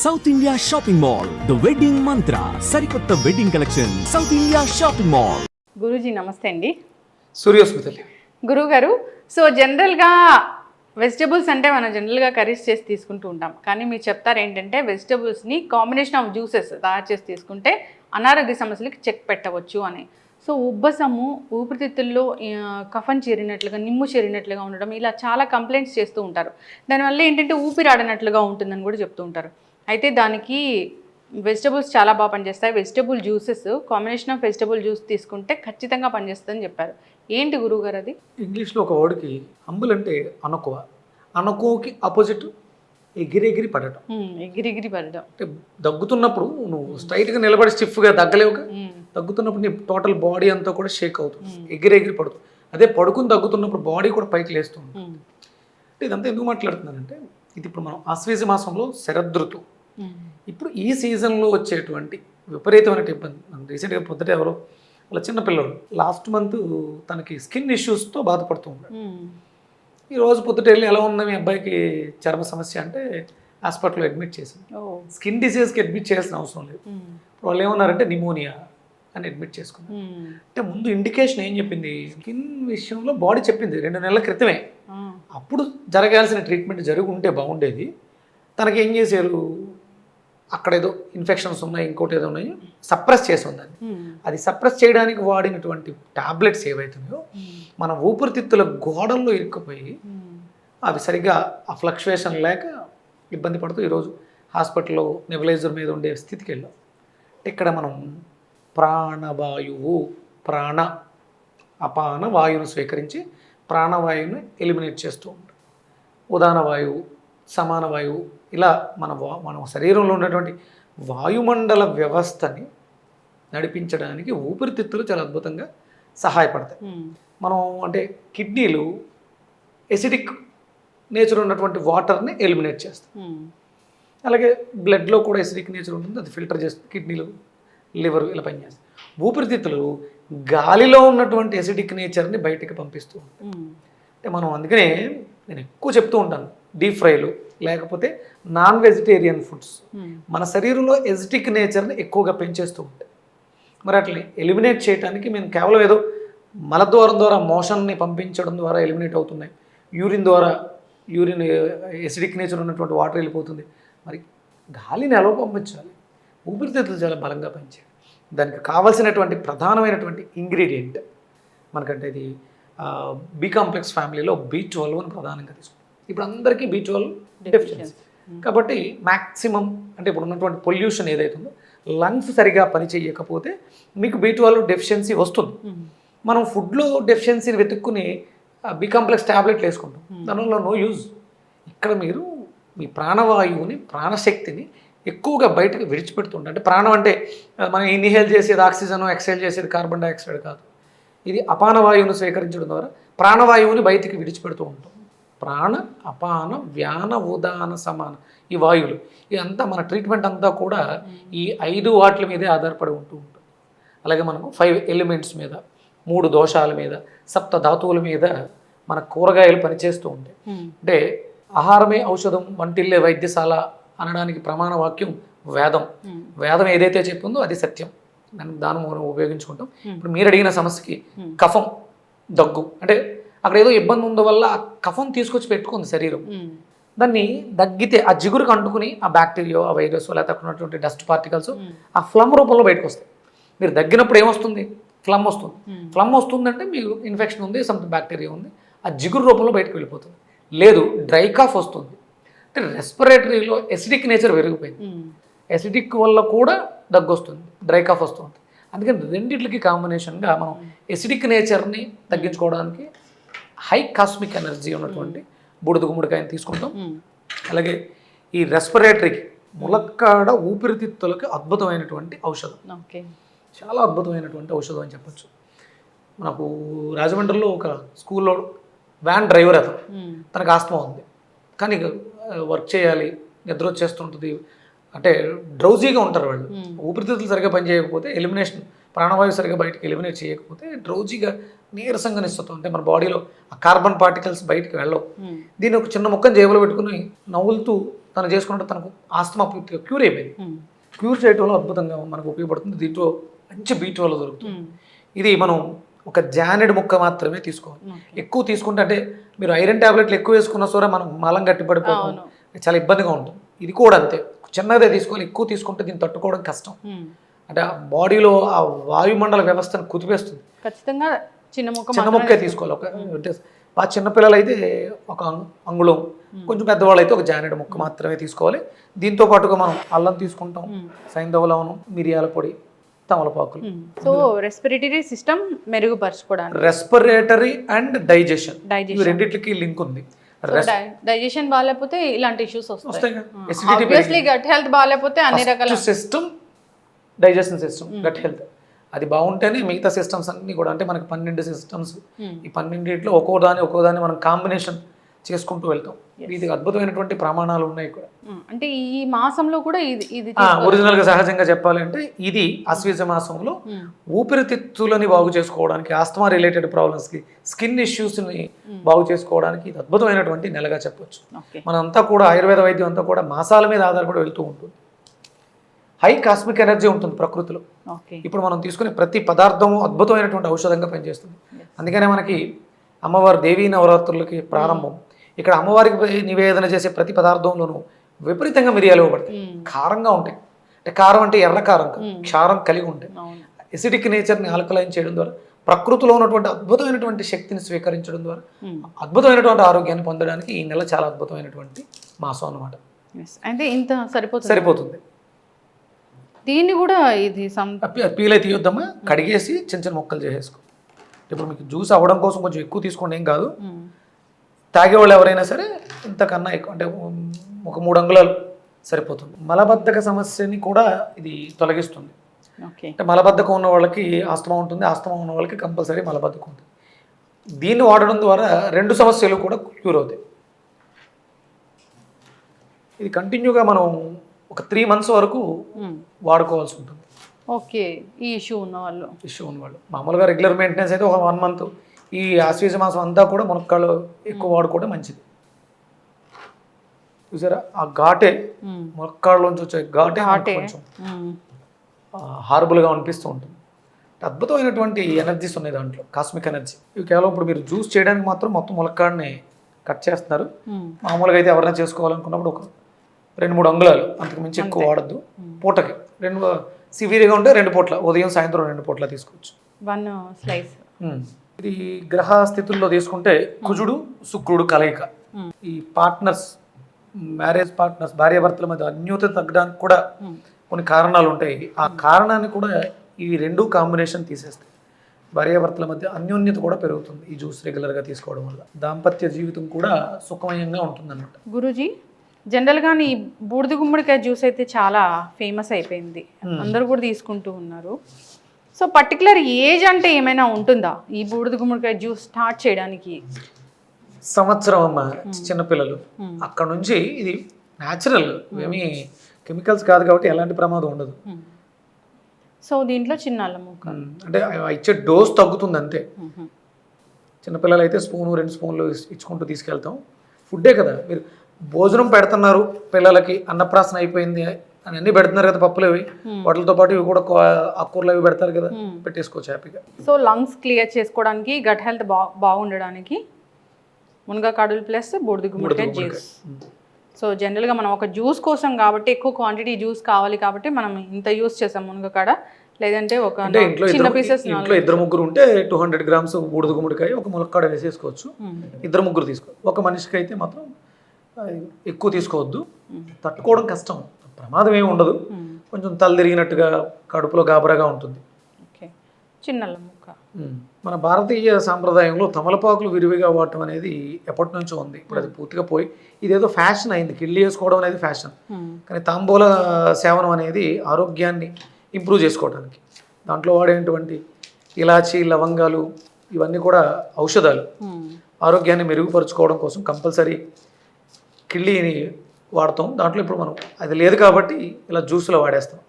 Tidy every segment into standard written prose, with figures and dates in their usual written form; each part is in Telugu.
South India shopping mall the wedding మంత్ర సరికొత్త wedding collection south India shopping mall. Guruji నమస్తే అండి. సూర్యోస్మితలి గురువు గారు, సో జనరల్గా వెజిటబుల్స్ అంటే మనం జనరల్గా కర్రీస్ చేసి తీసుకుంటూ ఉంటాం, కానీ మీరు చెప్తారు ఏంటంటే వెజిటబుల్స్ని కాంబినేషన్ ఆఫ్ జ్యూసెస్ తయారు చేసి తీసుకుంటే అనారోగ్య సమస్యలకి చెక్ పెట్టవచ్చు అని. సో ఉబ్బసము, ఊపిరితిత్తుల్లో కఫన్ చేరినట్లుగా, నిమ్ము చేరినట్లుగా ఉండడం, ఇలా చాలా కంప్లైంట్స్ చేస్తూ ఉంటారు. దానివల్ల ఏంటంటే ఊపిరాడనట్లుగా ఉంటుందని కూడా చెప్తూ ఉంటారు. అయితే దానికి వెజిటబుల్స్ చాలా బాగా పనిచేస్తాయి. Vegetable juices, combination of vegetable juice తీసుకుంటే ఖచ్చితంగా పనిచేస్తుందని చెప్పారు. ఏంటి గురువు గారు అది? ఇంగ్లీష్లో ఒక వర్డ్కి హంబుల్ అంటే అనకువ, అనకువకి ఆపోజిట్ ఎగిరెగిరి పడటం. ఎగిరిగిరి పడడం అంటే దగ్గుతున్నప్పుడు నువ్వు స్ట్రైట్గా నిలబడి స్టిఫ్గా దగ్గలేవుగా, దగ్గుతున్నప్పుడు నీ టోటల్ బాడీ అంతా కూడా షేక్ అవుతుంది, ఎగిరెగిరి పడుతుంది. అదే పడుకుని దగ్గుతున్నప్పుడు బాడీ కూడా పైకి లేస్తుంది. అంటే ఇదంతా ఎందుకు మాట్లాడుతున్నానంటే, ఇది ఇప్పుడు మనం ఆశ్వేజ మాసంలో శరదృతు, ఇప్పుడు ఈ సీజన్లో వచ్చేటువంటి విపరీతమైన ఇబ్బంది. మనం రీసెంట్గా పొద్దుట ఎవరో వాళ్ళ చిన్నపిల్లలు లాస్ట్ మంత్ తనకి స్కిన్ ఇష్యూస్తో బాధపడుతూ ఉంటాడు. ఈరోజు పొద్దుట వెళ్ళి ఎలా ఉంది మీ అబ్బాయికి చర్మ సమస్య అంటే హాస్పిటల్లో అడ్మిట్ చేసింది. స్కిన్ డిసీజ్కి అడ్మిట్ చేయాల్సిన అవసరం లేదు. వాళ్ళు ఏమన్నారంటే నిమోనియా అని అడ్మిట్ చేసుకున్నారు. అంటే ముందు ఇండికేషన్ ఏం చెప్పింది, స్కిన్ విషయంలో బాడీ చెప్పింది 2 నెలల క్రితమే. అప్పుడు జరగాల్సిన ట్రీట్మెంట్ జరిగి ఉంటే బాగుండేది. తనకి ఏం చేశారు, అక్కడ ఏదో ఇన్ఫెక్షన్స్ ఉన్నాయి, ఇంకోటి ఏదో ఉన్నాయి, సప్రెస్ చేసి ఉందని. అది సప్రెస్ చేయడానికి వాడినటువంటి టాబ్లెట్స్ ఏవైతున్నాయో మన ఊపిరితిత్తుల గోడల్లో ఇరుక్కుపోయి అవి సరిగ్గా ఆ ఫ్లక్చువేషన్ లేక ఇబ్బంది పడుతూ ఈరోజు హాస్పిటల్లో నెబులైజర్ మీద ఉండే స్థితికి వెళ్ళాం. ఇక్కడ మనం ప్రాణవాయువు, అపాన వాయువును స్వీకరించి ప్రాణవాయువుని ఎలిమినేట్ చేస్తూ ఉంటాం. ఉదాన వాయువు, సమాన వాయువు, ఇలా మన శరీరంలో ఉన్నటువంటి వాయుమండల వ్యవస్థని నడిపించడానికి ఊపిరితిత్తులు చాలా అద్భుతంగా సహాయపడతాయి. మనం అంటే కిడ్నీలు ఎసిడిక్ నేచర్ ఉన్నటువంటి వాటర్ని ఎలిమినేట్ చేస్తాయి. అలాగే బ్లడ్లో కూడా ఎసిడిక్ నేచర్ ఉంటుంది, అది ఫిల్టర్ చేస్తుంది. కిడ్నీలు, లివర్ ఇలా పనిచేస్తాయి. ఊపిరితిత్తులు గాలిలో ఉన్నటువంటి ఎసిడిక్ నేచర్ని బయటికి పంపిస్తూ ఉంటాయి. అంటే మనం అందుకనే నేను ఎక్కువ చెప్తూ ఉంటాను, డీప్ ఫ్రైలు లేకపోతే నాన్ వెజిటేరియన్ ఫుడ్స్ మన శరీరంలో ఎసిడిక్ నేచర్ని ఎక్కువగా పెంచేస్తూ ఉంటాయి. మరి అట్లా ఎలిమినేట్ చేయడానికి మేము కేవలం ఏదో మలద్వారం ద్వారా మోషన్ని పంపించడం ద్వారా ఎలిమినేట్ అవుతున్నాయి, యూరిన్ ఎసిడిక్ నేచర్ ఉన్నటువంటి వాటర్ వెళ్ళిపోతుంది. మరి గాలిని ఎలా పంపించాలి? ఊపిరితిత్తులు చాలా బలంగా పనిచేయాలి. దానికి కావాల్సినటువంటి ప్రధానమైనటువంటి ఇంగ్రీడియంట్ మనకంటే ఇది బి కాంప్లెక్స్ ఫ్యామిలీలో B12 అని ప్రధానంగా తీసుకుంటాం. ఇప్పుడు అందరికీ B12 డెఫిషియన్సీ. కాబట్టి మ్యాక్సిమం అంటే ఇప్పుడు ఉన్నటువంటి పొల్యూషన్ ఏదైతుందో లంగ్స్ సరిగా పనిచేయకపోతే మీకు B12 డెఫిషియన్సీ వస్తుంది. మనం ఫుడ్లో డెఫిషియన్సీని వెతుక్కుని బి కాంప్లెక్స్ ట్యాబ్లెట్లు వేసుకుంటాం, దానివల్ల నో యూజ్. ఇక్కడ మీరు మీ ప్రాణవాయువుని, ప్రాణశక్తిని ఎక్కువగా బయటకు విడిచిపెడుతుంటారు. అంటే ప్రాణం అంటే మనం ఇన్హేల్ చేసేది ఆక్సిజన్, ఎక్సైల్ చేసేది కార్బన్ డైఆక్సైడ్ కాదు. ఇది అపాన వాయువును స్వీకరించడం ద్వారా ప్రాణవాయువుని బయటికి విడిచిపెడుతూ ఉంటాం. ప్రాణ, అపాన, వ్యాన, ఉదాన, సమాన ఈ వాయువులు ఇదంతా మన ట్రీట్మెంట్ అంతా కూడా ఈ 5 వాట్ల మీదే ఆధారపడి ఉంటూ ఉంటుంది. అలాగే మనకు 5 ఎలిమెంట్స్ మీద, 3 దోషాల మీద, 7 ధాతువుల మీద మన కూరగాయలు పనిచేస్తూ ఉంటాయి. అంటే ఆహారమే ఔషధం, వంటిల్లే వైద్యశాల అనడానికి ప్రమాణ వాక్యం వేదం. వేదం ఏదైతే చెప్పిందో అది సత్యం, దాన్ని మనం ఉపయోగించుకుంటాం. ఇప్పుడు మీరు అడిగిన సమస్యకి కఫం, దగ్గు అంటే అక్కడ ఏదో ఇబ్బంది ఉందో వల్ల ఆ కఫం తీసుకొచ్చి పెట్టుకుంది శరీరం. దాన్ని దగ్గితే ఆ జిగురుకు అంటుకుని ఆ బ్యాక్టీరియా, ఆ వైరస్ లేకపోతే అక్కడ ఉన్నటువంటి డస్ట్ పార్టికల్స్ ఆ ఫ్లమ్ రూపంలో బయటకు వస్తాయి. మీరు దగ్గినప్పుడు ఏమొస్తుంది? ఫ్లమ్ వస్తుంది. ఫ్లమ్ వస్తుందంటే మీకు ఇన్ఫెక్షన్ ఉంది, సంథింగ్ బ్యాక్టీరియా ఉంది, ఆ జిగురు రూపంలో బయటకు వెళ్ళిపోతుంది. లేదు డ్రై కాఫ్ వస్తుంది అంటే రెస్పిరేటరీలో ఎసిడిక్ నేచర్ పెరిగిపోయింది, ఎసిడిక్ వల్ల కూడా దగ్గు వస్తుంది, డ్రై కాఫ్ వస్తుంది. అందుకని రెండింటికి కాంబినేషన్గా మనం ఎసిడిక్ నేచర్ని తగ్గించుకోవడానికి హై కాస్మిక్ ఎనర్జీ ఉన్నటువంటి బూడిద గుమ్మడికాయని తీసుకుంటాం. అలాగే ఈ రెస్పిరేటరీకి, ములక్కాడ ఊపిరితిత్తులకి అద్భుతమైనటువంటి ఔషధం, చాలా అద్భుతమైనటువంటి ఔషధం అని చెప్పచ్చు. నాకు రాజమండ్రిలో ఒక స్కూల్లో వ్యాన్ డ్రైవర్ అతను, తనకు ఆస్తమా ఉంది, కానీ వర్క్ చేయాలి, నిద్ర వచ్చేస్తుంటుంది, అంటే డ్రౌజీగా ఉంటారు వాళ్ళు. ఊపిరితిత్తులు సరిగ్గా పనిచేయకపోతే, ఎలిమినేషన్ ప్రాణవాయువు సరిగ్గా బయటకు ఎలిమినేట్ చేయకపోతే డ్రౌజీగా నీరసంగా నిస్తుంది. అంటే మన బాడీలో ఆ కార్బన్ పార్టికల్స్ బయటికి వెళ్ళవు. దీన్ని ఒక చిన్న ముక్కని జేబులో పెట్టుకుని నవ్వులుతూ తను చేసుకుంటే తనకు ఆస్తమా పూర్తిగా క్యూర్ అయిపోయింది. క్యూర్ చేయడంలో అద్భుతంగా మనకు ఉపయోగపడుతుంది. దీంట్లో మంచి B12 దొరుకుతుంది. ఇది మనం ఒక జానెడ్ ముక్క మాత్రమే తీసుకోవాలి. ఎక్కువ తీసుకుంటే అంటే మీరు ఐరన్ టాబ్లెట్లు ఎక్కువ వేసుకున్న సరే మనం మలం గట్టి పడిపోతాం, చాలా ఇబ్బందిగా ఉంటుంది. ఇది కూడా అంతే, చిన్నదే తీసుకోవాలి. ఎక్కువ తీసుకుంటే దీన్ని తట్టుకోవడం కష్టం. అంటే ఆ బాడీలో ఆ వాయుమండల వ్యవస్థను కుదిపేస్తుంది. ఖచ్చితంగా చిన్న ముక్కే తీసుకోవాలి. ఒక అంటే బాగా చిన్నపిల్లలు అయితే ఒక అంగుళం, కొంచెం పెద్దవాళ్ళు అయితే ఒక జానెడ్ ముక్క మాత్రమే తీసుకోవాలి. దీంతో పాటుగా మనం అల్లం తీసుకుంటాం, సైంధవ లవణం, మిరియాల పొడి, తమలపాకులు. సో రెస్పిరేటరీ సిస్టమ్ మెరుగుపరచుకోవడానికి, రెస్పిరేటరీ అండ్ డైజెషన్ ఈ రెండిట్లకి లింక్ ఉంది. డైజెషన్ బాగాలేకపోతే ఇలాంటి ఇష్యూస్ వస్తాయి. Acidity ఆబ్వియస్లీ గట్ హెల్త్ బాగాలేకపోతే అన్ని రకాల system, digestion system, gut health అది బాగుంటేనే మిగతా సిస్టమ్స్ అన్ని కూడా, అంటే మనకి 12 సిస్టమ్స్, ఈ 12 ఒక్కో దాన్ని మనం కాంబినేషన్ చేసుకుంటూ వెళ్తాం. ఇది అద్భుతమైనటువంటి ప్రమాణాలు ఉన్నాయి కూడా. అంటే ఈ మాసంలో కూడా ఇది ఒరిజినల్ గా సహజంగా చెప్పాలంటే ఇది ఆశ్వీజ మాసంలో ఊపిరితిత్తులని బాగు చేసుకోవడానికి, ఆస్తమా రిలేటెడ్ ప్రాబ్లమ్స్ కి, స్కిన్ ఇష్యూస్ ని బాగు చేసుకోవడానికి ఇది అద్భుతమైనటువంటి నెలగా చెప్పొచ్చు. మనంతా కూడా ఆయుర్వేద వైద్యం అంతా కూడా మాసాల మీద ఆధారపడి వెళ్తూ ఉంటుంది. హై కాస్మిక్ ఎనర్జీ ఉంటుంది ప్రకృతిలో. ఇప్పుడు మనం తీసుకునే ప్రతి పదార్థము అద్భుతమైనటువంటి ఔషధంగా పనిచేస్తుంది. అందుకనే మనకి అమ్మవారి దేవీ నవరాత్రులకి ప్రారంభం, ఇక్కడ అమ్మవారికి నివేదన చేసే ప్రతి పదార్థంలోనూ విపరీతంగా మిరియాలు ఇవ్వబడతాయి. కారంగా ఉంటాయి. అంటే కారం అంటే ఎర్ర కారం, క్షారం కలిగి ఉంటాయి. ఎసిడిక్ నేచర్ని ఆల్కలైన్ చేయడం ద్వారా, ప్రకృతిలో ఉన్నటువంటి అద్భుతమైనటువంటి శక్తిని స్వీకరించడం ద్వారా అద్భుతమైనటువంటి ఆరోగ్యాన్ని పొందడానికి ఈ నెల చాలా అద్భుతమైనటువంటి మాసం అన్నమాట. అంటే ఇంత సరిపోతుంది. దీన్ని కూడా ఇది పీల్ అయితే తీయొద్దామా, కడిగేసి చిన్న చిన్న ముక్కలు చేసేసుకో. ఇప్పుడు మీకు జ్యూస్ అవ్వడం కోసం కొంచెం ఎక్కువ తీసుకోండి, ఏం కాదు. తాగేవాళ్ళు ఎవరైనా సరే ఇంతకన్నా ఎక్కువ, అంటే ఒక 3 అంగుళాలు సరిపోతుంది. మలబద్ధక సమస్యని కూడా ఇది తొలగిస్తుంది. అంటే మలబద్ధకం ఉన్న వాళ్ళకి ఆస్తమా ఉంటుంది, ఆస్తమా ఉన్న వాళ్ళకి కంపల్సరీ మలబద్ధకం ఉంటుంది. దీన్ని వాడడం ద్వారా 2 సమస్యలు కూడా క్యూర్ అవుతాయి. ఇది కంటిన్యూగా మనం ఒక 3 months వరకు వాడుకోవాల్సి ఉంటుంది. ఓకే, ఈ ఇష్యూ ఉన్న వాళ్ళు మామూలుగా రెగ్యులర్ మెయింటెనెన్స్ అయితే ఒక 1 month. ఈ ఆశ్వీజ మాసం అంతా కూడా మునక్కాళ్ళు ఎక్కువ వాడుకోవడం మంచిది. చూసారా ఆ ఘాటే, మునక్కాళ్ళలోంచి వచ్చే ఘాటే కొంచెం హార్బుల్గా అనిపిస్తూ ఉంటుంది. అద్భుతమైనటువంటి ఎనర్జీస్ ఉన్నాయి దాంట్లో, కాస్మిక్ ఎనర్జీ. ఇవి కేవలం ఇప్పుడు మీరు జ్యూస్ చేయడానికి మాత్రం మొత్తం ములక్కాడిని కట్ చేస్తున్నారు. మామూలుగా అయితే ఎవరైనా చేసుకోవాలనుకున్నప్పుడు ఒక 2-3 అంగుళాలు, అంతకు మించి ఎక్కువ వాడద్దు. పూటకి 2 సివియర్గా ఉంటే 2 పూట్ల, ఉదయం సాయంత్రం 2 పూట్ల తీసుకోవచ్చు. 1 slice. ఇది గ్రహ స్థితుల్లో తీసుకుంటే కుజుడు శుక్రుడు కలయిక. ఈ పార్ట్నర్స్, మ్యారేజ్ పార్ట్నర్స్, భార్యాభర్తల మధ్య అన్యోన్యత తగ్గడానికి కూడా కొన్ని కారణాలు ఉంటాయి. ఆ కారణాన్ని కూడా ఈ 2 కాంబినేషన్ తీసేస్తాయి. భార్యాభర్తల మధ్య అన్యోన్యత కూడా పెరుగుతుంది ఈ జ్యూస్ రెగ్యులర్గా తీసుకోవడం వల్ల. దాంపత్య జీవితం కూడా సుఖమయంగా ఉంటుంది అన్నమాట. గురూజీ, జనరల్గా ఈ బూడిద గుమ్మడికాయ జ్యూస్ అయితే చాలా ఫేమస్ అయిపోయింది, అందరూ కూడా తీసుకుంటూ ఉన్నారు. సో పర్టికులర్ ఏజ్ అంటే ఏమైనా ఉంటుందా ఈ బూడిద గుమ్మడికాయ జ్యూస్ స్టార్ట్ చేయడానికి? సంవత్సరం అమ్మ, చిన్నపిల్లలు అక్కడ నుంచి. ఇది న్యాచురల్, ఏమీ కెమికల్స్ కాదు కాబట్టి ఎలాంటి ప్రమాదం ఉండదు. సో దీంట్లో చిన్న అల్లం ముక్క, అంటే ఇచ్చే డోస్ తగ్గుతుంది అంతే. చిన్నపిల్లలు అయితే 1-2 స్పూన్లు ఇచ్చుకుంటూ తీసుకెళ్తాం. ఫుడ్డే కదా, మీరు భోజనం పెడుతున్నారు పిల్లలకి, అన్నప్రాసన అయిపోయింది అని అన్ని పెడుతున్నారు కదా, పప్పులు అవి, వాటితో పాటు ఇవి కూడా ఆకుకూరలు అవి పెడతారు కదా, పెట్టేసుకోవచ్చు హ్యాపీగా. సో లంగ్స్ క్లియర్ చేసుకోవడానికి, గట్ హెల్త్ బాగుండడానికి మునగకాడులు ప్లస్ బూడిద గుమ్మడికాయ జ్యూస్. సో జనరల్గా మనం ఒక జ్యూస్ కోసం కాబట్టి, ఎక్కువ క్వాంటిటీ జ్యూస్ కావాలి కాబట్టి మనం ఇంత యూస్ చేసాం మునగకాడ. లేదంటే ఒక చిన్న పీసెస్, ఇంట్లో 2-3 ఉంటే 200 grams బూడిద గుమ్మడికాయ ఒక మునక్కాడ వేసేసుకోవచ్చు. 2-3 తీసుకోవచ్చు. ఒక మనిషికి అయితే మాత్రం ఎక్కువ తీసుకోవద్దు, తట్టుకోవడం కష్టం. ప్రమాదం ఏమి ఉండదు, కొంచెం తల తిరిగినట్టుగా కడుపులో గాబరాగా ఉంటుంది. చిన్న అల్లం ముక్క. మన భారతీయ సాంప్రదాయంలో తమలపాకులు విరివిగా వాడటం అనేది ఎప్పటి నుంచో ఉంది. ఇప్పుడు అది పూర్తిగా పోయి ఇదేదో ఫ్యాషన్ అయింది, కిళ్ళి వేసుకోవడం అనేది ఫ్యాషన్. కానీ తాంబూల సేవనం అనేది ఆరోగ్యాన్ని ఇంప్రూవ్ చేసుకోవడానికి, దాంట్లో వాడేటువంటి ఇలాచీ, లవంగాలు ఇవన్నీ కూడా ఔషధాలు. ఆరోగ్యాన్ని మెరుగుపరుచుకోవడం కోసం కంపల్సరీ కిళ్ళిని వాడతాం. దాంట్లో ఇప్పుడు మనం అది లేదు కాబట్టి ఇలా జ్యూస్లో వాడేస్తాం.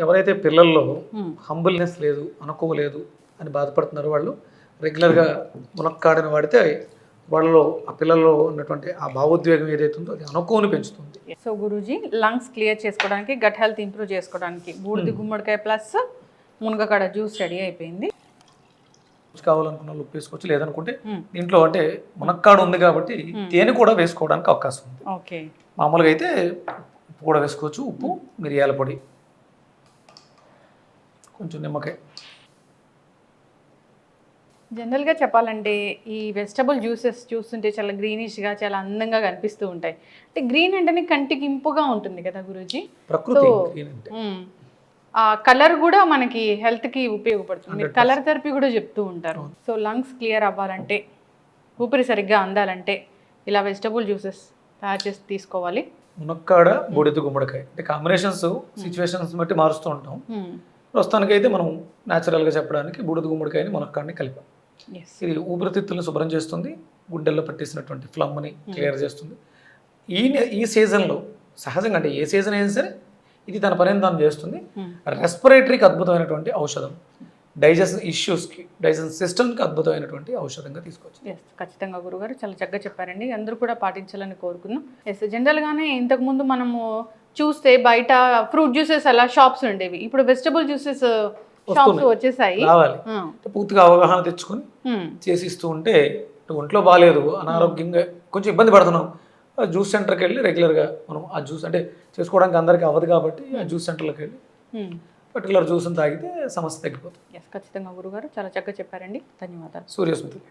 ఎవరైతే పిల్లల్లో హంబుల్నెస్ లేదు, అనుకోలేదు అని బాధపడుతున్నారో వాళ్ళు రెగ్యులర్గా మునక్కాడని వాడితే వాళ్ళలో ఆ పిల్లల్లో ఉన్నటువంటి ఆ భావోద్వేగం ఏదైతే ఉందో అది అనుకోని పెంచుతుంది. సో గురూజీ, లంగ్స్ క్లియర్ చేసుకోవడానికి, గట్ హెల్త్ ఇంప్రూవ్ చేసుకోవడానికి బూడిద గుమ్మడికాయ ప్లస్ మునగకాడ జ్యూస్ రెడీ అయిపోయింది. కావాలనుకున్న వాళ్ళు ఉప్పు వేసుకోవచ్చు, లేదనుకుంటే దీంట్లో అంటే మునక్కాడ ఉంది కాబట్టి తేనె కూడా వేసుకోవడానికి అవకాశం ఉంది. ఓకే, మామూలుగా అయితే ఉప్పు కూడా వేసుకోవచ్చు, ఉప్పు, మిరియాల పొడి, కొంచెం నిమ్మకాయ. జనరల్గా చెప్పాలంటే ఈ వెజిటబుల్ జ్యూసెస్ చూస్తుంటే చాలా గ్రీనిష్గా, చాలా అందంగా కనిపిస్తూ ఉంటాయి. అంటే గ్రీన్ అంటేనే కంటికి ఇంపుగా ఉంటుంది కదా గురూజీ. ప్రకృతి గ్రీన్ అంటే ఆ కలర్ కూడా మనకి హెల్త్కి ఉపయోగపడుతుంది. కలర్ థెరపీ కూడా చెప్తూ ఉంటారు. సో లంగ్స్ క్లియర్ అవ్వాలంటే, ఊపిరి సరిగ్గా అందాలంటే ఇలా వెజిటబుల్ జ్యూసెస్ తయారు చేసి తీసుకోవాలి. మునక్కాడ, బూడిద గుమ్మడికాయ అంటే కాంబినేషన్స్ సిచ్యువేషన్స్ బట్టి మారుస్తూ ఉంటాం. ప్రస్తుతానికైతే మనం న్యాచురల్గా చెప్పడానికి బూడిద గుమ్మడికాయని మునక్కాడని కలిపాం. ఇది ఊపిరితిత్తులను శుభ్రం చేస్తుంది, గుండెల్లో పట్టేసినటువంటి ఫ్లమ్ని క్లియర్ చేస్తుంది. ఈ సీజన్లో సహజంగా అంటే ఏ సీజన్ అయినా సరే ఇది తన పనిని తాను చేస్తుంది. రెస్పిరేటరీకి అద్భుతమైనటువంటి ఔషధం, డైజెషన్ ఇష్యూస్కి, డైజెషన్ సిస్టమ్కి అద్భుతమైనటువంటి ఔషధంగా తీసుకోవచ్చు. ఖచ్చితంగా గురుగారు చాలా చక్కగా చెప్పారండి. అందరూ కూడా పాటించాలని కోరుకున్నాం. జనరల్గానే ఇంతకుముందు మనము చూస్తే బయట ఫ్రూట్ జ్యూసెస్ అలా షాప్స్ ఉండేవి, ఇప్పుడు వెజిటబుల్ జ్యూసెస్ షాప్స్ వచ్చేసాయి. రావాలి, పూర్తిగా అవగాహన తెచ్చుకొని చేసిస్తూ ఉంటే ఒంట్లో బాగాలేదు, అనారోగ్యంగా కొంచెం ఇబ్బంది పడుతున్నాం, జ్యూస్ సెంటర్కి వెళ్ళి రెగ్యులర్గా మనం ఆ జ్యూస్ అంటే చేసుకోవడానికి అందరికీ అవ్వదు కాబట్టి ఆ జ్యూస్ సెంటర్లోకి వెళ్ళి పర్టికులర్ జ్యూస్ని తాగితే సమస్య తగ్గిపోతుంది. ఖచ్చితంగా గురుగారు చాలా చక్కగా చెప్పారండి. ధన్యవాదాలు. సూర్యస్మృతి.